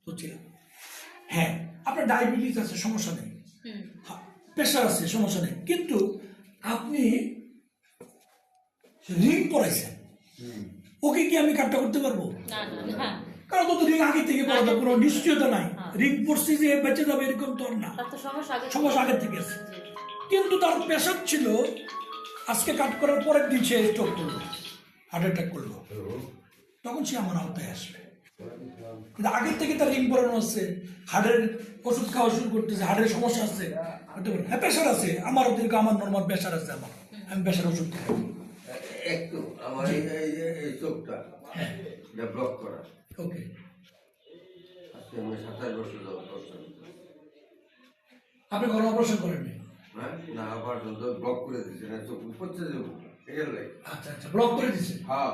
বুঝছিলাম। হ্যাঁ, আপনার ডায়াবেটিস আছে, সমস্যা নেই, প্রেশার আছে, সমস্যা নেই, কিন্তু আপনি রিং পরাইছেন, ওকে কি আমি কাটটা করতে পারবো? কারণ তো রিং আগে থেকে পড়া, কোনো নিশ্চয়তা নাই। রিং পড়ছি যে বেঁচে যাবে এরকম তো না, সমস্যা আগে থেকে আছে। কিন্তু তার প্রেশার ছিল, আজকে কাট করার পরের দিন সে স্ট্রোক করলো, হার্ট অ্যাটাক করলো, তখন সে আমার আওতায় আসবে। কিন্তু আগের থেকে তার রিং পরানো আছে, হার্টের ওষুধ খাওয়া শুরু করতেছে, হার্টের সমস্যা আছে, হ্যাঁ প্রেশার আছে, আমার ওদেরকে আমার নর্মাল প্রেশার আছে, আমার আমি প্রেশার ওষুধ খাই। একটু আমার এই চোখটা ব্লক করা। ওকে, আজকে আমি 27 বছর অপারেশন। আপনি কোনো অপারেশন করেননি? হ্যাঁ, না অপারেশন তো ব্লক করে দিচ্ছে না, চোখ পড়ছে যাবো এগুলাই। আচ্ছা আচ্ছা, ব্লক করে দিচ্ছে। হ্যাঁ,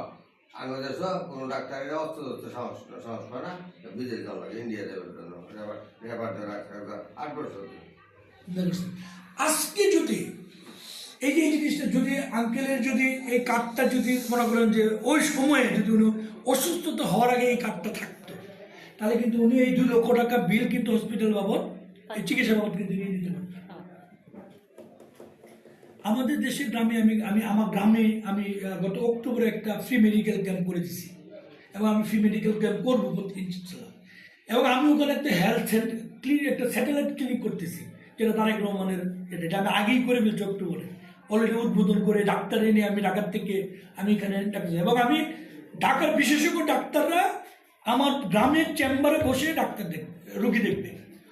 আমাদের সব কোনো ডাক্তারের অস্ত্র ধরতে সাহস পায় না, বিদেশ যাওয়া লাগে, ইন্ডিয়া যাওয়ার জন্য, রেবার ধরে 8 বছর। আজকে যদি এই যে জিনিসটা যদি আঙ্কেলের যদি এই কার্ডটা যদি মনে করেন যে ওই সময়ে যদি উনি অসুস্থতা হওয়ার আগে এই কার্ডটা থাকতো, তাহলে কিন্তু উনি এই 2 লক্ষ টাকা বিল কিন্তু হসপিটাল বাবদ, এই চিকিৎসা বাবদ কিন্তু নিয়ে নিতে পারতেন। আমাদের দেশের গ্রামে আমি আমার গ্রামে আমি গত অক্টোবরে একটা ফ্রি মেডিকেল ক্যাম্প করে দিছি, এবং আমি ফ্রি মেডিকেল ক্যাম্প করবো ইনশাআল্লাহ। এবং আমি ওখানে একটা হেলথ ক্লিনিক, একটা স্যাটেলাইট ক্লিনিক করতেছি, যেটা তারেক রহমানের, এটা আমি আগেই করে ফেলছি অক্টোবরে, অলরেডি উদ্বোধন করে ডাক্তার এনে আমি ঢাকার থেকে আমি এখানে ডাক্তার, এবং আমি ঢাকার বিশেষজ্ঞ ডাক্তাররা আমার গ্রামের চেম্বারে বসে ডাক্তার দেখবে, রোগী দেখবে,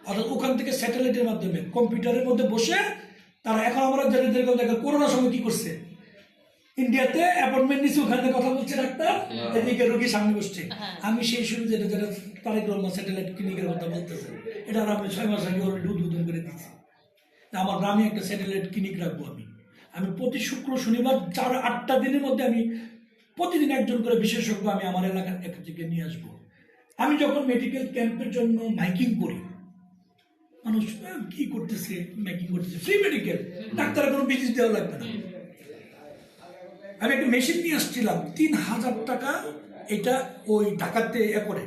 অর্থাৎ ওখান থেকে স্যাটেলাইটের মাধ্যমে কম্পিউটারের মধ্যে বসে তারা। এখন আমরা যেরকম দেখা করোনার সময় কি করছে, ইন্ডিয়াতে অ্যাপয়েন্টমেন্ট নিচ্ছে, ওখানে কথা বলছে ডাক্তার, এদিকে রোগীর সামনে বসছে। আমি সেই শুরু যেটা তারেক রহমান স্যাটেলাইট ক্লিনিকের কথা বলতেছে, এটা আমি 6 মাস আগে অলরেডি উদ্বোধন করে দিচ্ছি। আমার গ্রামে একটা স্যাটেলাইট ক্লিনিক রাখবো আমি প্রতি শুক্র শনিবার 4-8টা দিনের মধ্যে আমি প্রতিদিন একজন করে বিশেষজ্ঞ আমি আমার এলাকার থেকে নিয়ে আসবো। আমি যখন মেডিকেল ক্যাম্পের জন্য মাইকিং করি, মানুষ কি করতেছে, মাইকিং করতেছে, ফ্রি মেডিকেল, ডাক্তারের কোনো বিজিস দেওয়া লাগবে না। আমি একটা মেশিন নিয়ে আসছিলাম, 3000 টাকা, এটা ওই ঢাকাতে করে